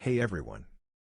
Hey everyone!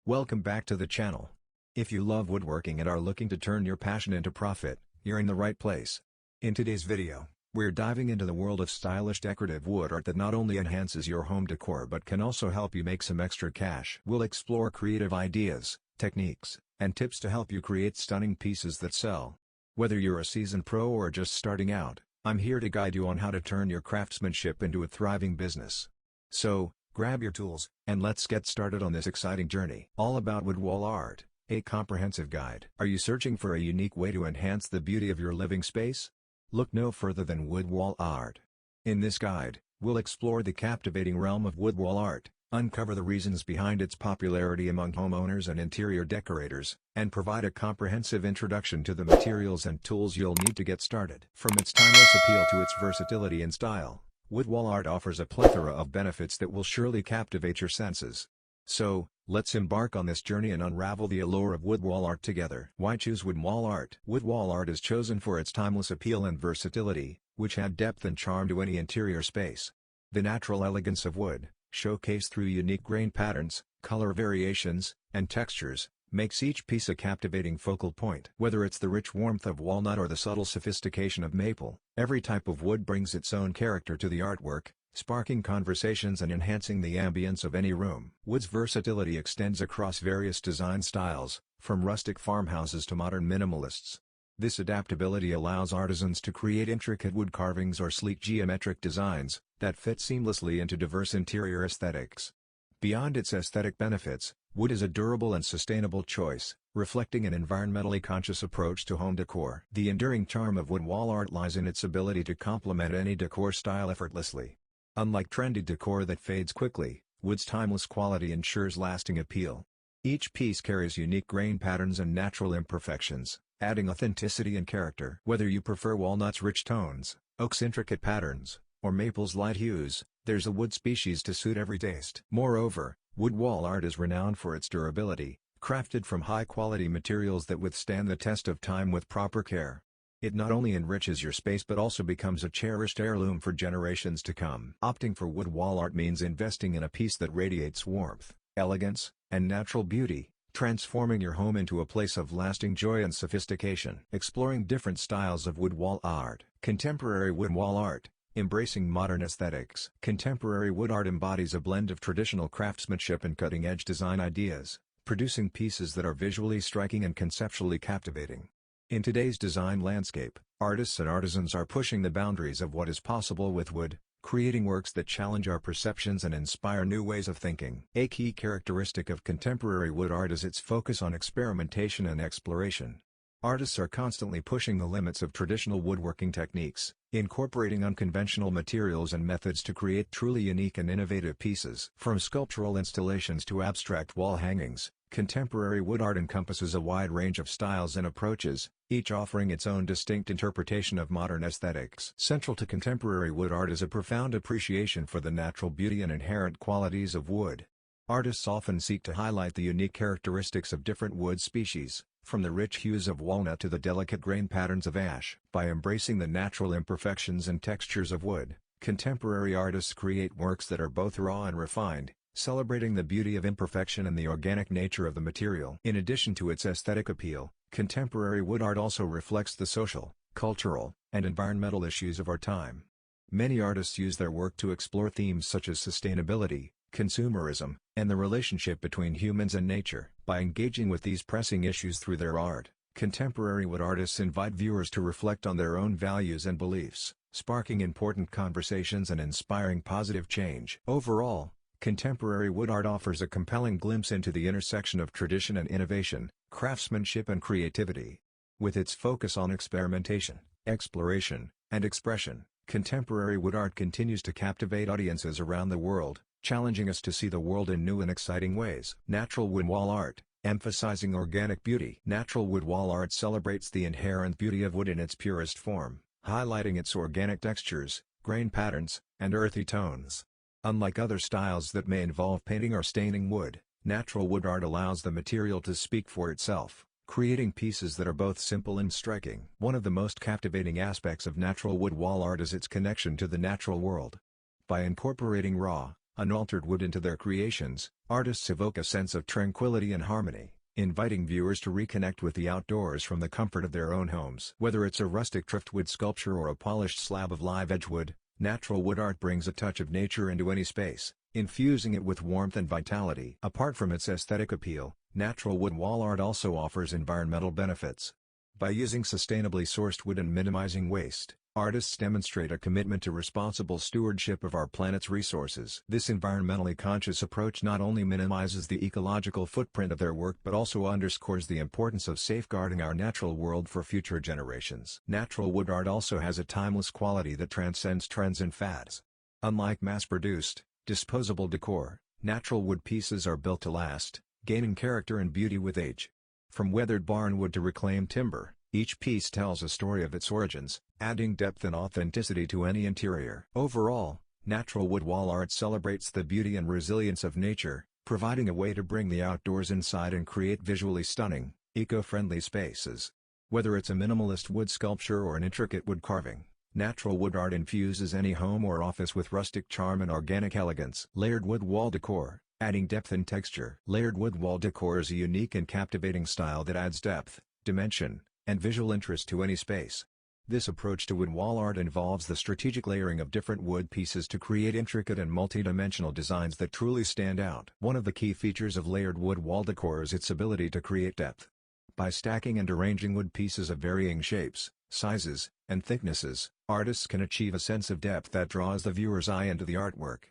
Welcome back to the channel. If you love woodworking and are looking to turn your passion into profit, you're in the right place. In today's video, we're diving into the world of stylish decorative wood art that not only enhances your home decor but can also help you make some extra cash. We'll explore creative ideas, techniques, and tips to help you create stunning pieces that sell. Whether you're a seasoned pro or just starting out, I'm here to guide you on how to turn your craftsmanship into a thriving business. So, grab your tools, and let's get started on this exciting journey. All about wood wall art, a comprehensive guide. Are you searching for a unique way to enhance the beauty of your living space? Look no further than wood wall art. In this guide, we'll explore the captivating realm of wood wall art, uncover the reasons behind its popularity among homeowners and interior decorators, and provide a comprehensive introduction to the materials and tools you'll need to get started. From its timeless appeal to its versatility and style, wood wall art offers a plethora of benefits that will surely captivate your senses. So, let's embark on this journey and unravel the allure of wood wall art together. Why choose wood wall art? Wood wall art is chosen for its timeless appeal and versatility, which add depth and charm to any interior space. The natural elegance of wood, showcased through unique grain patterns, color variations, and textures, makes each piece a captivating focal point. Whether it's the rich warmth of walnut or the subtle sophistication of maple, every type of wood brings its own character to the artwork, sparking conversations and enhancing the ambience of any room. Wood's versatility extends across various design styles, from rustic farmhouses to modern minimalists. This adaptability allows artisans to create intricate wood carvings or sleek geometric designs that fit seamlessly into diverse interior aesthetics. Beyond its aesthetic benefits, wood is a durable and sustainable choice, reflecting an environmentally conscious approach to home decor. The enduring charm of wood wall art lies in its ability to complement any decor style effortlessly. Unlike trendy decor that fades quickly, wood's timeless quality ensures lasting appeal. Each piece carries unique grain patterns and natural imperfections, adding authenticity and character. Whether you prefer walnut's rich tones, oak's intricate patterns, or maple's light hues, there's a wood species to suit every taste. Moreover, wood wall art is renowned for its durability, crafted from high-quality materials that withstand the test of time with proper care. It not only enriches your space but also becomes a cherished heirloom for generations to come. Opting for wood wall art means investing in a piece that radiates warmth, elegance, and natural beauty, transforming your home into a place of lasting joy and sophistication. Exploring different styles of wood wall art. Contemporary wood wall art, embracing modern aesthetics. Contemporary wood art embodies a blend of traditional craftsmanship and cutting-edge design ideas, producing pieces that are visually striking and conceptually captivating. In today's design landscape, artists and artisans are pushing the boundaries of what is possible with wood, creating works that challenge our perceptions and inspire new ways of thinking. A key characteristic of contemporary wood art is its focus on experimentation and exploration. Artists are constantly pushing the limits of traditional woodworking techniques, incorporating unconventional materials and methods to create truly unique and innovative pieces. From sculptural installations to abstract wall hangings, contemporary wood art encompasses a wide range of styles and approaches, each offering its own distinct interpretation of modern aesthetics. Central to contemporary wood art is a profound appreciation for the natural beauty and inherent qualities of wood. Artists often seek to highlight the unique characteristics of different wood species, from the rich hues of walnut to the delicate grain patterns of ash. By embracing the natural imperfections and textures of wood, contemporary artists create works that are both raw and refined, celebrating the beauty of imperfection and the organic nature of the material. In addition to its aesthetic appeal, contemporary wood art also reflects the social, cultural, and environmental issues of our time. Many artists use their work to explore themes such as sustainability, consumerism, and the relationship between humans and nature. By engaging with these pressing issues through their art, contemporary wood artists invite viewers to reflect on their own values and beliefs, sparking important conversations and inspiring positive change. Overall, contemporary wood art offers a compelling glimpse into the intersection of tradition and innovation, craftsmanship and creativity. With its focus on experimentation, exploration, and expression, contemporary wood art continues to captivate audiences around the world, challenging us to see the world in new and exciting ways. Natural wood wall art, emphasizing organic beauty. Natural wood wall art celebrates the inherent beauty of wood in its purest form, highlighting its organic textures, grain patterns, and earthy tones. Unlike other styles that may involve painting or staining wood, natural wood art allows the material to speak for itself, creating pieces that are both simple and striking. One of the most captivating aspects of natural wood wall art is its connection to the natural world. By incorporating raw, Unaltered wood into their creations, artists evoke a sense of tranquility and harmony, inviting viewers to reconnect with the outdoors from the comfort of their own homes. Whether it's a rustic driftwood sculpture or a polished slab of live edgewood, natural wood art brings a touch of nature into any space, infusing it with warmth and vitality. Apart from its aesthetic appeal, natural wood wall art also offers environmental benefits. By using sustainably sourced wood and minimizing waste, artists demonstrate a commitment to responsible stewardship of our planet's resources. This environmentally conscious approach not only minimizes the ecological footprint of their work but also underscores the importance of safeguarding our natural world for future generations. Natural wood art also has a timeless quality that transcends trends and fads. Unlike mass-produced, disposable decor, natural wood pieces are built to last, gaining character and beauty with age. From weathered barnwood to reclaimed timber, each piece tells a story of its origins, adding depth and authenticity to any interior. Overall, natural wood wall art celebrates the beauty and resilience of nature, providing a way to bring the outdoors inside and create visually stunning, eco-friendly spaces. Whether it's a minimalist wood sculpture or an intricate wood carving, natural wood art infuses any home or office with rustic charm and organic elegance. Layered wood wall decor, adding depth and texture. Layered wood wall decor is a unique and captivating style that adds depth, dimension, and visual interest to any space. This approach to wood wall art involves the strategic layering of different wood pieces to create intricate and multi-dimensional designs that truly stand out. One of the key features of layered wood wall decor is its ability to create depth. By stacking and arranging wood pieces of varying shapes, sizes, and thicknesses, artists can achieve a sense of depth that draws the viewer's eye into the artwork.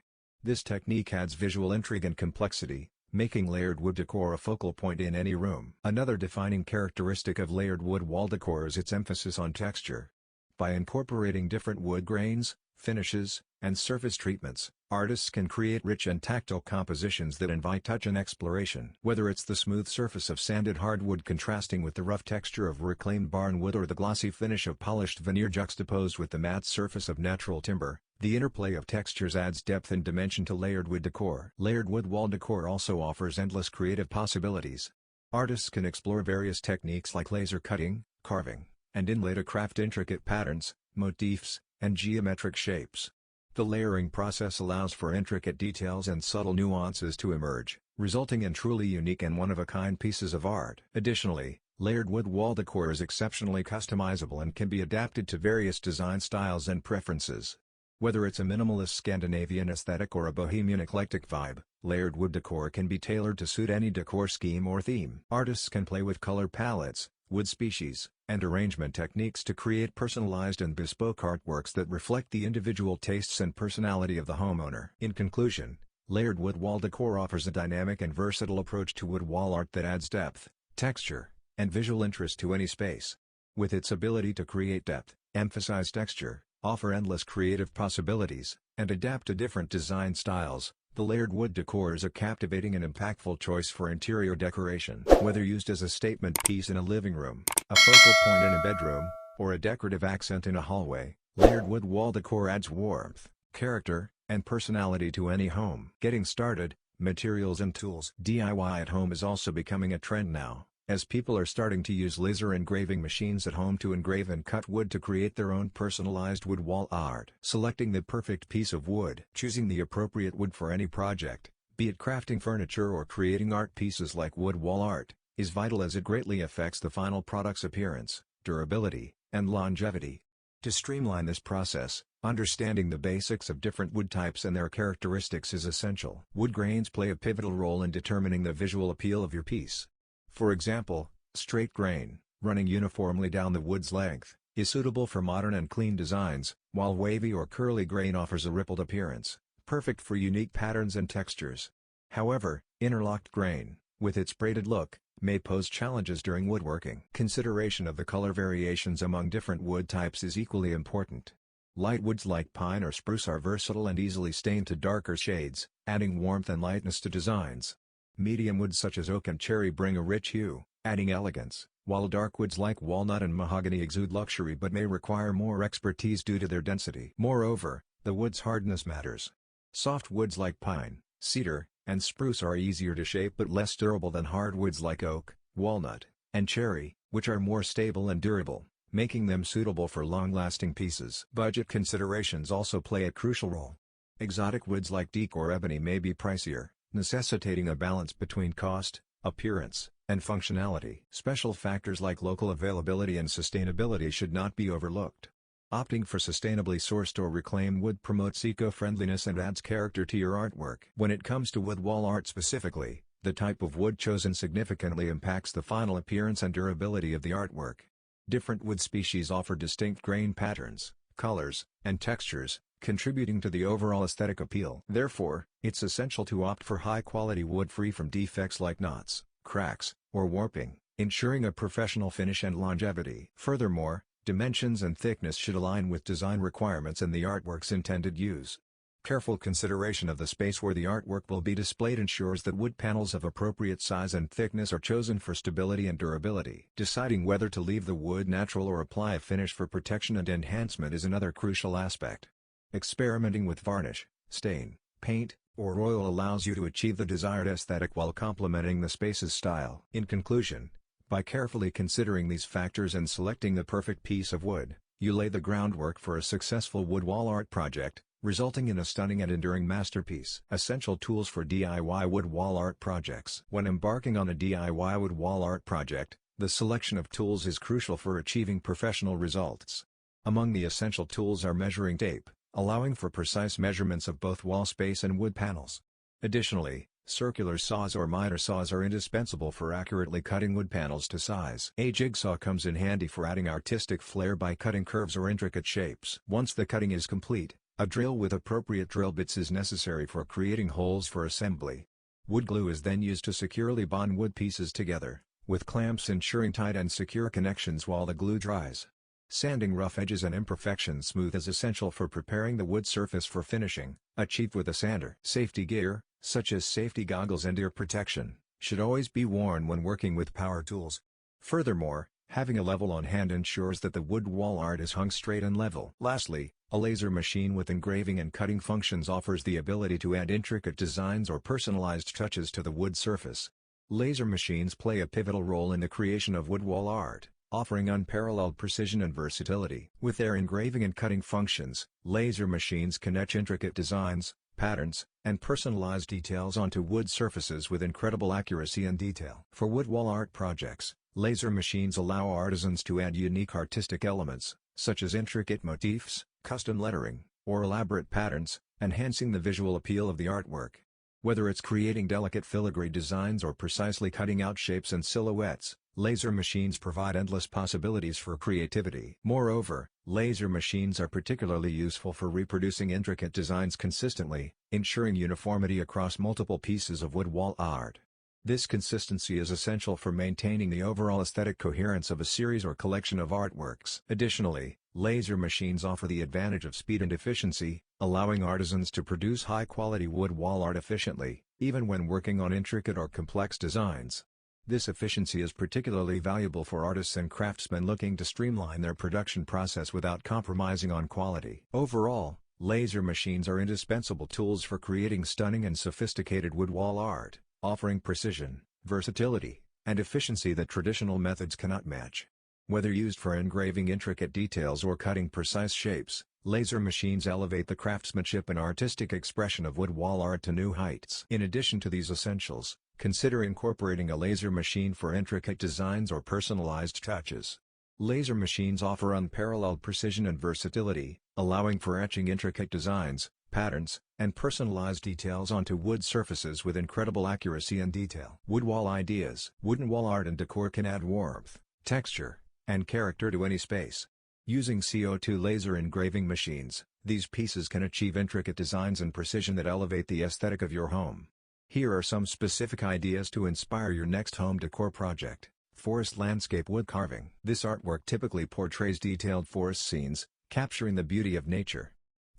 This technique adds visual intrigue and complexity, making layered wood decor a focal point in any room. Another defining characteristic of layered wood wall decor is its emphasis on texture. By incorporating different wood grains, finishes, and surface treatments, artists can create rich and tactile compositions that invite touch and exploration. Whether it's the smooth surface of sanded hardwood contrasting with the rough texture of reclaimed barnwood or the glossy finish of polished veneer juxtaposed with the matte surface of natural timber, the interplay of textures adds depth and dimension to layered wood decor. Layered wood wall decor also offers endless creative possibilities. Artists can explore various techniques like laser cutting, carving, and inlay to craft intricate patterns, motifs, and geometric shapes. The layering process allows for intricate details and subtle nuances to emerge, resulting in truly unique and one-of-a-kind pieces of art. Additionally, layered wood wall decor is exceptionally customizable and can be adapted to various design styles and preferences. Whether it's a minimalist Scandinavian aesthetic or a bohemian eclectic vibe, layered wood decor can be tailored to suit any decor scheme or theme. Artists can play with color palettes, wood species, and arrangement techniques to create personalized and bespoke artworks that reflect the individual tastes and personality of the homeowner. In conclusion, layered wood wall decor offers a dynamic and versatile approach to wood wall art that adds depth, texture, and visual interest to any space. With its ability to create depth, emphasize texture, offer endless creative possibilities, and adapt to different design styles, the layered wood decor is a captivating and impactful choice for interior decoration. Whether used as a statement piece in a living room, a focal point in a bedroom, or a decorative accent in a hallway, layered wood wall decor adds warmth, character, and personality to any home. Getting started, materials and tools. DIY at home is also becoming a trend now, as people are starting to use laser engraving machines at home to engrave and cut wood to create their own personalized wood wall art. Selecting the perfect piece of wood. Choosing the appropriate wood for any project, be it crafting furniture or creating art pieces like wood wall art, is vital as it greatly affects the final product's appearance, durability, and longevity. To streamline this process, understanding the basics of different wood types and their characteristics is essential. Wood grains play a pivotal role in determining the visual appeal of your piece. For example, straight grain, running uniformly down the wood's length, is suitable for modern and clean designs, while wavy or curly grain offers a rippled appearance, perfect for unique patterns and textures. However, interlocked grain, with its braided look, may pose challenges during woodworking. Consideration of the color variations among different wood types is equally important. Light woods like pine or spruce are versatile and easily stain to darker shades, adding warmth and lightness to designs. Medium woods such as oak and cherry bring a rich hue, adding elegance, while dark woods like walnut and mahogany exude luxury but may require more expertise due to their density. Moreover, the wood's hardness matters. Soft woods like pine, cedar, and spruce are easier to shape but less durable than hardwoods like oak, walnut, and cherry, which are more stable and durable, making them suitable for long-lasting pieces. Budget considerations also play a crucial role. Exotic woods like Decor ebony may be pricier, necessitating a balance between cost, appearance, and functionality. Special factors like local availability and sustainability should not be overlooked. Opting for sustainably sourced or reclaimed wood promotes eco-friendliness and adds character to your artwork. When it comes to wood wall art specifically, the type of wood chosen significantly impacts the final appearance and durability of the artwork. Different wood species offer distinct grain patterns, colors, and textures, contributing to the overall aesthetic appeal. Therefore, it's essential to opt for high-quality wood free from defects like knots, cracks, or warping, ensuring a professional finish and longevity. Furthermore, dimensions and thickness should align with design requirements and the artwork's intended use. Careful consideration of the space where the artwork will be displayed ensures that wood panels of appropriate size and thickness are chosen for stability and durability. Deciding whether to leave the wood natural or apply a finish for protection and enhancement is another crucial aspect. Experimenting with varnish, stain, paint, or oil allows you to achieve the desired aesthetic while complementing the space's style. In conclusion, by carefully considering these factors and selecting the perfect piece of wood, you lay the groundwork for a successful wood wall art project, resulting in a stunning and enduring masterpiece. Essential tools for DIY wood wall art projects. When embarking on a DIY wood wall art project, the selection of tools is crucial for achieving professional results. Among the essential tools are measuring tape, allowing for precise measurements of both wall space and wood panels. Additionally, circular saws or miter saws are indispensable for accurately cutting wood panels to size. A jigsaw comes in handy for adding artistic flair by cutting curves or intricate shapes. Once the cutting is complete, a drill with appropriate drill bits is necessary for creating holes for assembly. Wood glue is then used to securely bond wood pieces together, with clamps ensuring tight and secure connections while the glue dries. Sanding rough edges and imperfections smooth is essential for preparing the wood surface for finishing, achieved with a sander. Safety gear, such as safety goggles and ear protection, should always be worn when working with power tools. Furthermore, having a level on hand ensures that the wood wall art is hung straight and level. Lastly, a laser machine with engraving and cutting functions offers the ability to add intricate designs or personalized touches to the wood surface. Laser machines play a pivotal role in the creation of wood wall art, offering unparalleled precision and versatility. With their engraving and cutting functions, laser machines can etch intricate designs, patterns, and personalized details onto wood surfaces with incredible accuracy and detail. For wood wall art projects, laser machines allow artisans to add unique artistic elements, such as intricate motifs, custom lettering, or elaborate patterns, enhancing the visual appeal of the artwork. Whether it's creating delicate filigree designs or precisely cutting out shapes and silhouettes, laser machines provide endless possibilities for creativity. Moreover, laser machines are particularly useful for reproducing intricate designs consistently, ensuring uniformity across multiple pieces of wood wall art. This consistency is essential for maintaining the overall aesthetic coherence of a series or collection of artworks. Additionally, laser machines offer the advantage of speed and efficiency, allowing artisans to produce high-quality wood wall art efficiently, even when working on intricate or complex designs. This efficiency is particularly valuable for artists and craftsmen looking to streamline their production process without compromising on quality. Overall, laser machines are indispensable tools for creating stunning and sophisticated wood wall art, offering precision, versatility, and efficiency that traditional methods cannot match. Whether used for engraving intricate details or cutting precise shapes, laser machines elevate the craftsmanship and artistic expression of wood wall art to new heights. In addition to these essentials, consider incorporating a laser machine for intricate designs or personalized touches. Laser machines offer unparalleled precision and versatility, allowing for etching intricate designs, patterns, and personalized details onto wood surfaces with incredible accuracy and detail. Wood wall ideas. Wooden wall art and decor can add warmth, texture, and character to any space. Using CO2 laser engraving machines, these pieces can achieve intricate designs and precision that elevate the aesthetic of your home. Here are some specific ideas to inspire your next home decor project. Forest landscape wood carving. This artwork typically portrays detailed forest scenes, capturing the beauty of nature.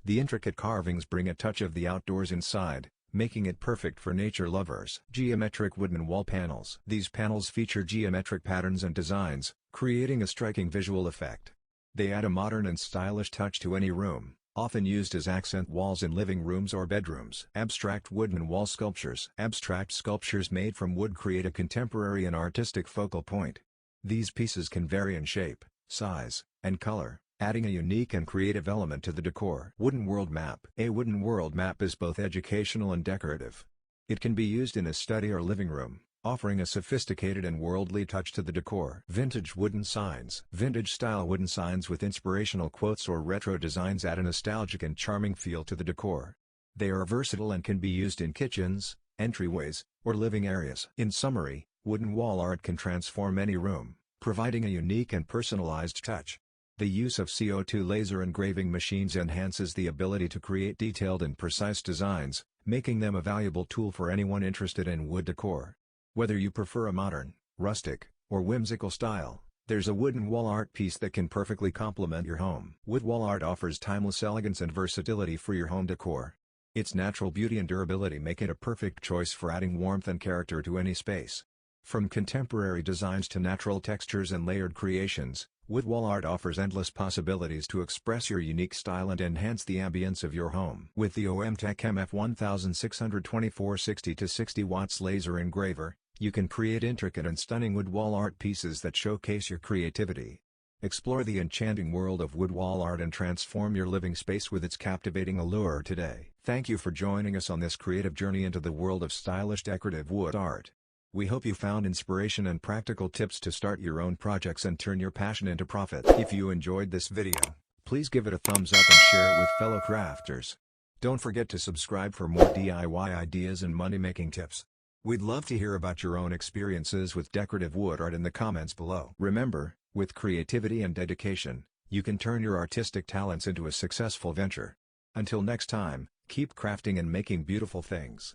The intricate carvings bring a touch of the outdoors inside, making it perfect for nature lovers. Geometric wooden wall panels. These panels feature geometric patterns and designs, creating a striking visual effect. They add a modern and stylish touch to any room, often used as accent walls in living rooms or bedrooms. Abstract wooden wall sculptures. Abstract sculptures made from wood create a contemporary and artistic focal point. These pieces can vary in shape, size, and color, adding a unique and creative element to the decor. Wooden world map. A wooden world map is both educational and decorative. It can be used in a study or living room, offering a sophisticated and worldly touch to the decor. Vintage wooden signs. Vintage-style wooden signs with inspirational quotes or retro designs add a nostalgic and charming feel to the decor. They are versatile and can be used in kitchens, entryways, or living areas. In summary, wooden wall art can transform any room, providing a unique and personalized touch. The use of CO2 laser engraving machines enhances the ability to create detailed and precise designs, making them a valuable tool for anyone interested in wood decor. Whether you prefer a modern, rustic, or whimsical style, there's a wooden wall art piece that can perfectly complement your home. Wood wall art offers timeless elegance and versatility for your home decor. Its natural beauty and durability make it a perfect choice for adding warmth and character to any space. From contemporary designs to natural textures and layered creations, wood wall art offers endless possibilities to express your unique style and enhance the ambience of your home. With the OMTech MF1624 60-60 watts laser engraver, you can create intricate and stunning wood wall art pieces that showcase your creativity. Explore the enchanting world of wood wall art and transform your living space with its captivating allure today. Thank you for joining us on this creative journey into the world of stylish decorative wood art. We hope you found inspiration and practical tips to start your own projects and turn your passion into profit. If you enjoyed this video, please give it a thumbs up and share it with fellow crafters. Don't forget to subscribe for more DIY ideas and money-making tips. We'd love to hear about your own experiences with decorative wood art in the comments below. Remember, with creativity and dedication, you can turn your artistic talents into a successful venture. Until next time, keep crafting and making beautiful things.